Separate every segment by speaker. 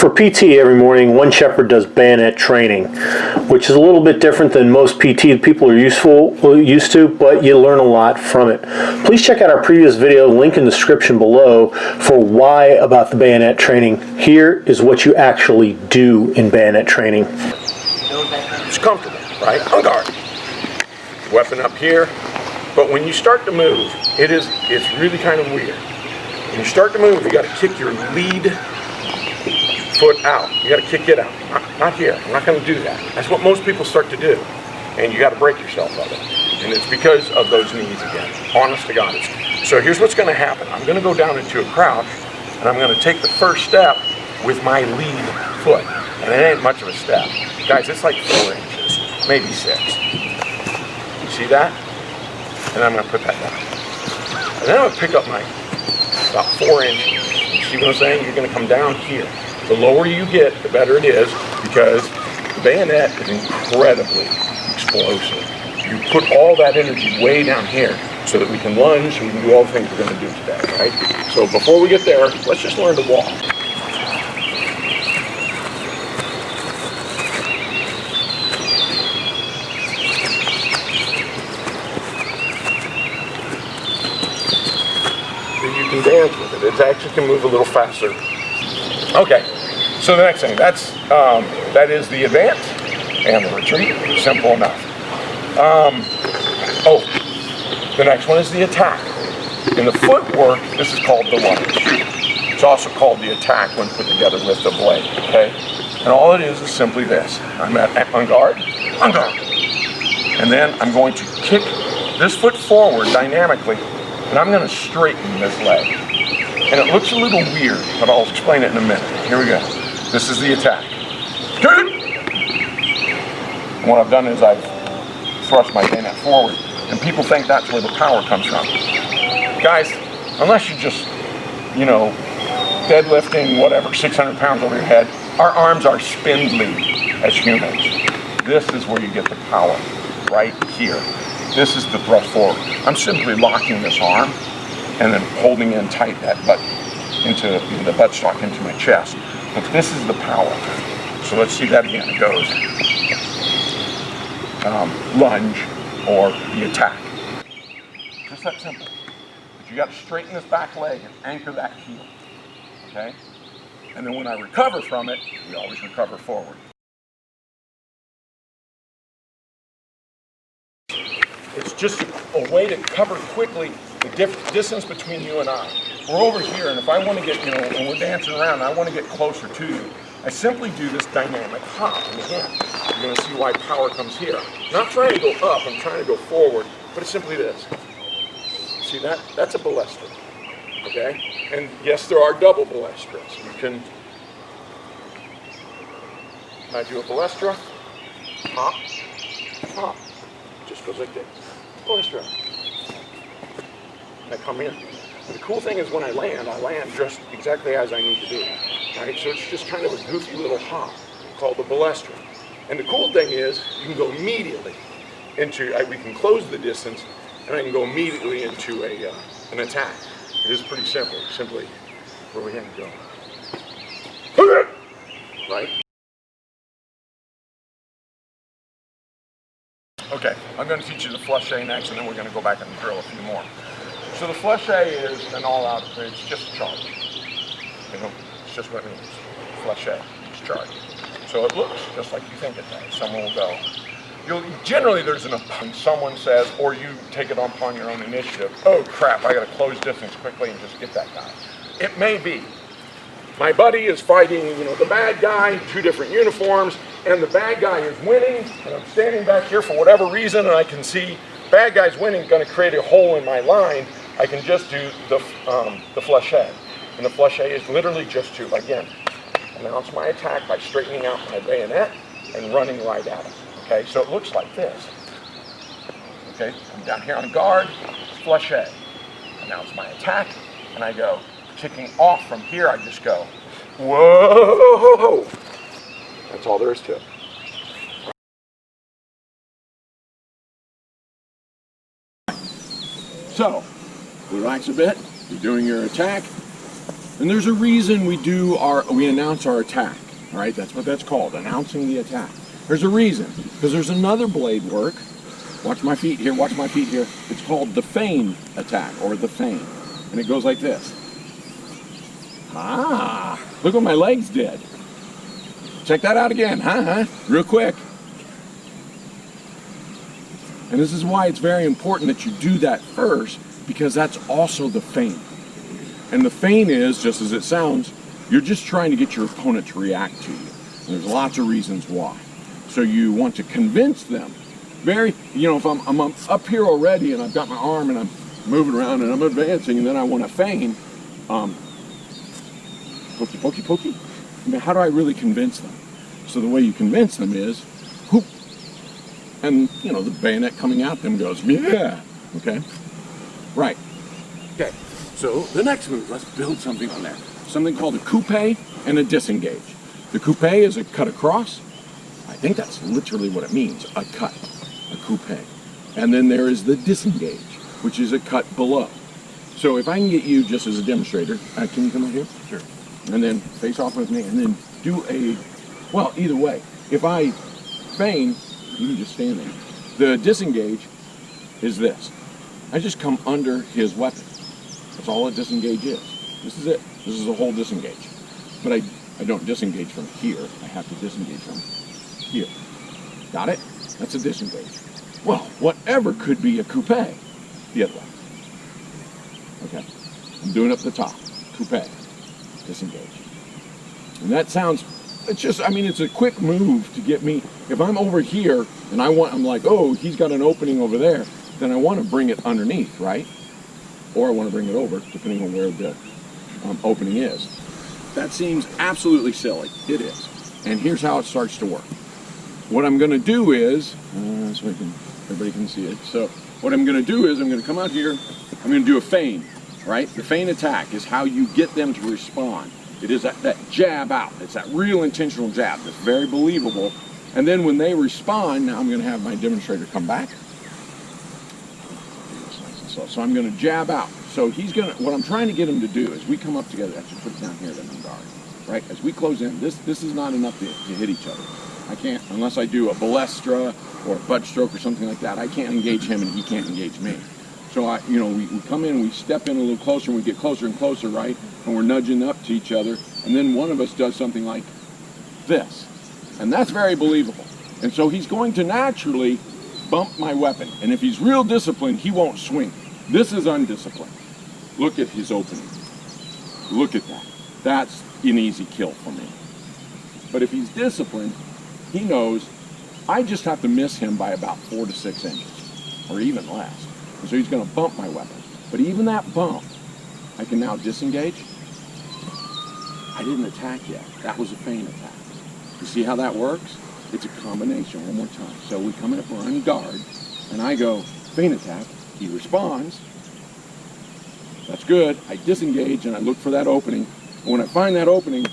Speaker 1: For PT every morning, one shepherd does bayonet training, which is a little bit different than most PT people are used to, but you learn a lot from it. Please check out our previous video, link in the description below, for why about the bayonet training. Here is what you actually do in bayonet training.
Speaker 2: It's comfortable, right? On guard. Weapon up here. But when you start to move, it's really kind of weird. When you start to move, you got to kick your lead foot out. You got to kick it out. Not here. I'm not going to do that. That's what most people start to do. And you got to break yourself of it. And it's because of those knees again. Honest to God. So here's what's going to happen. I'm going to go down into a crouch, and I'm going to take the first step with my lead foot. And it ain't much of a step. Guys, it's like 4 inches, maybe 6. You see that? And I'm going to put that down. And then I'm going to pick up my about 4 inches. You see what I'm saying? You're going to come down here. The lower you get, the better it is, because the bayonet is incredibly explosive. You put all that energy way down here so that we can lunge and we can do all the things we're going to do today, right? So before we get there, let's just learn to walk. You can dance with it. It actually can move a little faster. Okay, so the next thing, that is the advance and the retreat. Simple enough. The next one is the attack. In the footwork, this is called the lunge. It's also called the attack when put together with the blade, okay? And all it is simply this. I'm on guard, and then I'm going to kick this foot forward dynamically, and I'm going to straighten this leg. And it looks a little weird, but I'll explain it in a minute. Here we go. This is the attack. Good. And what I've done is I've thrust my bayonet forward, and people think that's where the power comes from. Guys, unless you're just, deadlifting, whatever, 600 pounds over your head, our arms are spindly as humans. This is where you get the power, right here. This is the thrust forward. I'm simply locking this arm and then holding in tight that butt into the buttstock into my chest. But this is the power. So let's see that again. It goes lunge or the attack. Just that simple. But you got to straighten this back leg and anchor that heel. Okay? And then when I recover from it, we always recover forward. It's just a way to cover quickly the distance between you and I. We're over here, and if I want to get, when we're dancing around, I want to get closer to you. I simply do this dynamic hop. And again, you're going to see why power comes here. I'm not trying to go up, I'm trying to go forward, but it's simply this. See that? That's a ballestra. Okay? And yes, there are double ballestras. You can, I do a ballestra, hop, hop. Just goes like this. Ballestra. I come in. And the cool thing is when I land just exactly as I need to be. Right? So it's just kind of a goofy little hop called the ballestra. And the cool thing is you can go immediately into, we can close the distance, and I can go immediately into an attack. It is pretty simple. Simply where we have to go. Right? Okay, I'm going to teach you the flushe next, and then we're going to go back and drill a few more. So the flushe is an all-out, it's just a charge. It's just what it means. Flushe, it's charge. So it looks just like you think it does. Someone will go. Generally, there's someone says, or you take it upon your own initiative, oh crap, I got to close distance quickly and just get that guy. It may be. My buddy is fighting, the bad guy, 2 different uniforms, and the bad guy is winning, and I'm standing back here for whatever reason, and I can see bad guy's winning, going to create a hole in my line. I can just do the flushe. And the flushe is literally just to, again, announce my attack by straightening out my bayonet and running right at it. Okay, so it looks like this. Okay, I'm down here on guard, flushe. Announce my attack, and I go. Kicking off from here, I just go, whoa! That's all there is to it. So, relax a bit, you're doing your attack, And there's a reason we announce our attack, all right? That's what that's called, announcing the attack. There's a reason, because there's another blade work. Watch my feet here, watch my feet here. It's called the feign attack, or the feign. And it goes like this. Ah, look what my legs did. Check that out again, real quick. And this is why it's very important that you do that first, because that's also the feign. And the feign is, just as it sounds, you're just trying to get your opponent to react to you. And there's lots of reasons why. So you want to convince them. If I'm up here already and I've got my arm and I'm moving around and I'm advancing and then I want to feign, pokey, pokey, pokey. I mean, how do I really convince them? So the way you convince them is, whoop. And, the bayonet coming at them goes, yeah, okay? Right. Okay, so the next move, let's build something on there. Something called a coupe and a disengage. The coupe is a cut across. I think that's literally what it means, a cut, a coupe. And then there is the disengage, which is a cut below. So if I can get you, just as a demonstrator, can you come over here? Sure. And then face off with me, and then do either way. If I feign, you can just stand there. The disengage is this. I just come under his weapon. That's all a disengage is. This is it. This is a whole disengage. But I don't disengage from here. I have to disengage from here. Got it? That's a disengage. Well, whatever could be a coupe the other way. Okay. I'm doing up the top. Coupe. Disengage. And that sounds, it's a quick move to get me. If I'm over here and I'm like, oh, he's got an opening over there, then I want to bring it underneath, right? Or I want to bring it over, depending on where the opening is. That seems absolutely silly. It is. And here's how it starts to work. What I'm going to do is, so everybody can see it. So what I'm going to do is I'm going to come out here. I'm going to do a feign, right? The feign attack is how you get them to respond. It is that jab out. It's that real intentional jab that's very believable. And then when they respond, now I'm going to have my demonstrator come back. So I'm going to jab out. So what I'm trying to get him to do is we come up together. Actually, put it down here, then I'm guard. Right? As we close in, this is not enough to hit each other. I can't, unless I do a BALLESTRA or a butt stroke or something like that, I can't engage him and he can't engage me. So we come in, we step in a little closer, and we get closer and closer, right? And we're nudging up to each other. And then one of us does something like this. And that's very believable. And so he's going to naturally bump my weapon. And if he's real disciplined, he won't swing. This is undisciplined. Look at his opening. Look at that. That's an easy kill for me. But if he's disciplined, he knows I just have to miss him by about 4 to 6 inches, or even less. And so he's going to bump my weapon. But even that bump, I can now disengage. I didn't attack yet. That was a feign attack. You see how that works? It's a combination. One more time. So we come in, we're on guard, and I go feign attack. He responds. That's good. I disengage and I look for that opening. And when I find that opening,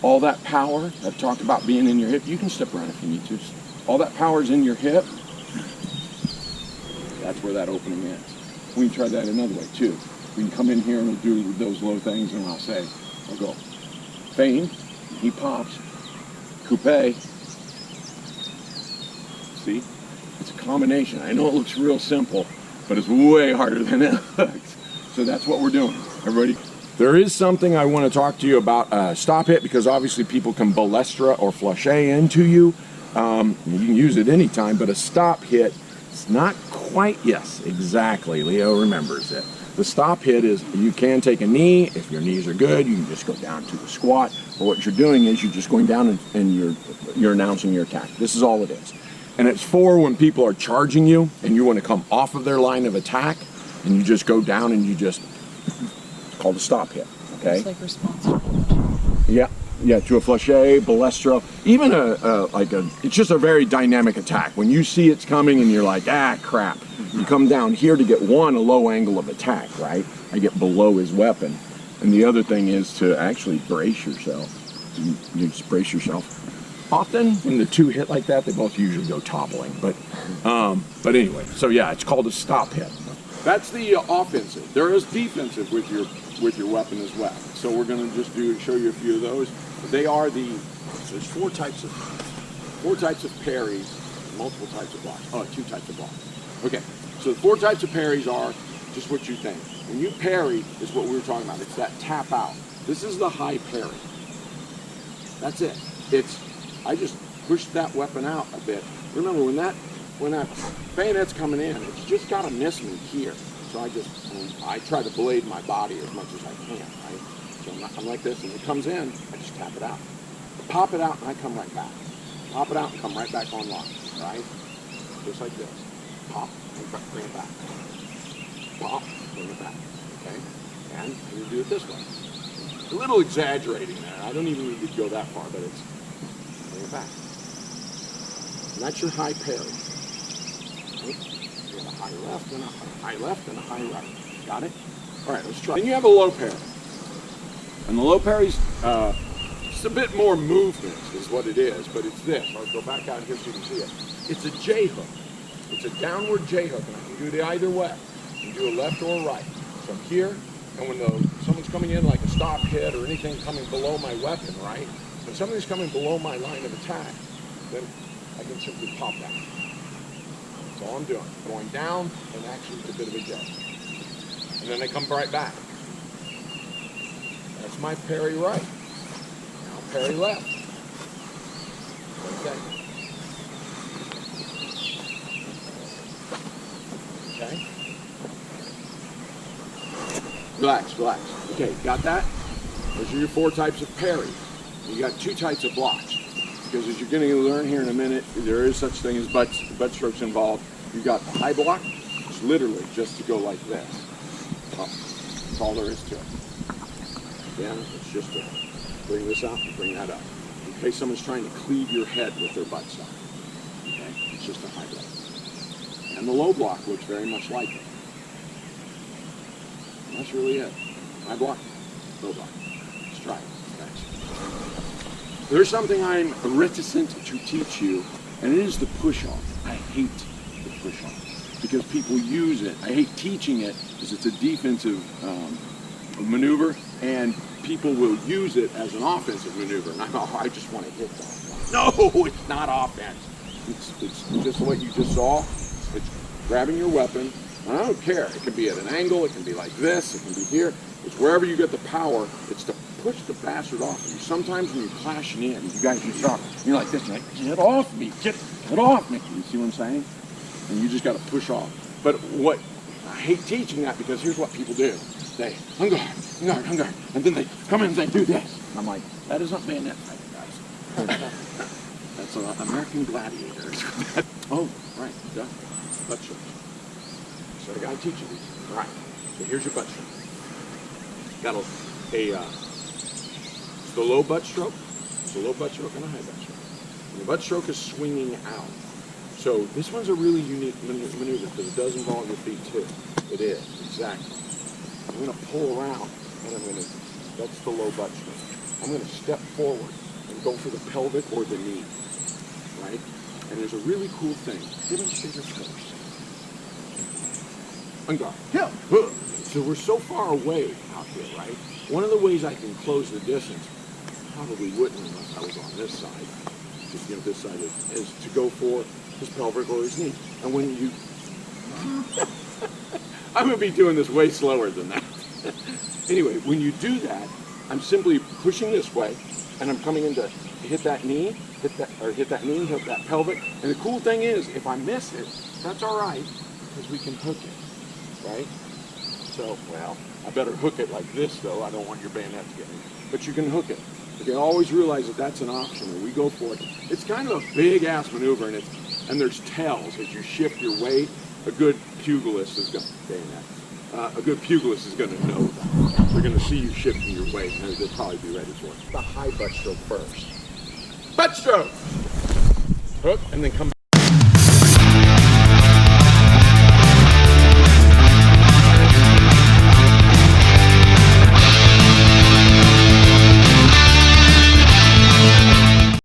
Speaker 2: all that power I've talked about being in your hip, you can step around if you need to. All that power is in your hip. That's where that opening is. We can try that another way too. We can come in here and we'll do those low things, and I'll go feign. He pops. Coupe. See? It's a combination. I know it looks real simple, but it's way harder than it looks. So that's what we're doing. Everybody? There is something I want to talk to you about, stop hit, because obviously people can BALLESTRA or flashe into you. You can use it anytime, but a stop hit, it's not quite, yes, exactly. Leo remembers it. The stop hit is you can take a knee. If your knees are good, you can just go down to a squat. But what you're doing is you're just going down and you're announcing your attack. This is all it is. And it's for when people are charging you and you want to come off of their line of attack, and you just go down and you just call the stop hit. Okay.
Speaker 3: It's like responsive.
Speaker 2: Yeah, to a flashe, BALLESTRA, even it's just a very dynamic attack. When you see it's coming and you're like, ah, crap. You come down here to get a low angle of attack, right? I get below his weapon. And the other thing is to actually brace yourself. You just brace yourself. Often when the two hit like that, they both usually go toppling. But anyway, so yeah, it's called a stop hit. That's the offensive. There is defensive with your weapon as well. So we're going to just show you a few of those. They are there's four types of parries, multiple types of blocks. Oh, 2 types of blocks. Okay, so the 4 types of parries are just what you think. When you parry is what we were talking about. It's that tap out. This is the high parry. That's it. I just pushed that weapon out a bit. Remember, when that bayonet's coming in, it's just got to miss me here. So I try to blade my body as much as I can, right? So I'm like this, and it comes in, I just tap it out. Pop it out, and I come right back. Pop it out and come right back online, right? Just like this. Pop, and bring it back. Pop, bring it back, okay? And you do it this way. A little exaggerating there. I don't even need to go that far, but it's bring it back. And that's your high parry. You have a high left and a high left and a high right. Got it? All right, let's try. Then you have a low parry. And the low parry's just a bit more movement is what it is, but it's this. I'll go back out here so you can see it. It's a J hook. It's a downward J hook, and I can do it either way. You can do a left or a right. So I'm here, and when someone's coming in like a stop hit or anything coming below my weapon, right? When something's coming below my line of attack, then I can simply pop that. That's all I'm doing. Going down, and actually it's a bit of a J. And then I come right back. That's my parry right. Now parry left. Okay. Okay. Relax, relax. Okay, got that? Those are your 4 types of parries. You got 2 types of blocks. Because as you're going to learn here in a minute, there is such thing as butt strokes involved. You got the high block, it's literally just to go like this. Oh, that's all there is to it. Again, it's just to bring this out and bring that up. In case someone's trying to cleave your head with their butt stock. Okay, it's just a high block. And the low block looks very much like it. And that's really it. High block, low block. Let's try it. Thanks. There's something I'm reticent to teach you, and it is the push-off. I hate the push-off because people use it. I hate teaching it because it's a defensive maneuver, and people will use it as an offensive maneuver. And I just want to hit that. No, it's not offense. It's just what you just saw. It's grabbing your weapon, and I don't care. It can be at an angle, it can be like this, it can be here. It's wherever you get the power, it's to push the bastard off of you. Sometimes when you're clashing in, you guys just stop. You're like this, you're like, get off me, get off me. You see what I'm saying? And you just got to push off. But I hate teaching that because here's what people do. They, on guard, and then they come in and they do this. And I'm like, that is not bayonet fighting, guys. That's an American Gladiator. Oh, right, duh. Butt stroke. So I got to teach you these. All right, so here's your butt stroke. Got it's the low butt stroke. It's a low butt stroke and a high butt stroke. And the butt stroke is swinging out. So this one's a really unique maneuver because it does involve your feet too. It is, exactly. I'm going to pull around and that's the low butt stroke. I'm going to step forward and go for the pelvic or the knee, right? And there's a really cool thing. Demonstrate your first. Unguard. Yeah. So we're so far away out here, right? One of the ways I can close the distance, probably wouldn't unless I was on this side, just this side is to go for his pelvic or his knee. And when you, I'm going to be doing this way slower than that. Anyway, when you do that, I'm simply pushing this way, and I'm coming in to hit that knee, hit that pelvic. And the cool thing is, if I miss it, that's all right, because we can hook it, right? So, well, I better hook it like this, though. I don't want your bayonet to get me. But you can hook it. You can always realize that that's an option, and we go for it. It's kind of a big-ass maneuver, and there's tells as you shift your weight. A good pugilist is going to know that. They're going to see you shifting your weight, and they'll probably be ready for it. The high butt stroke first. Butt stroke! Hook, and then come back.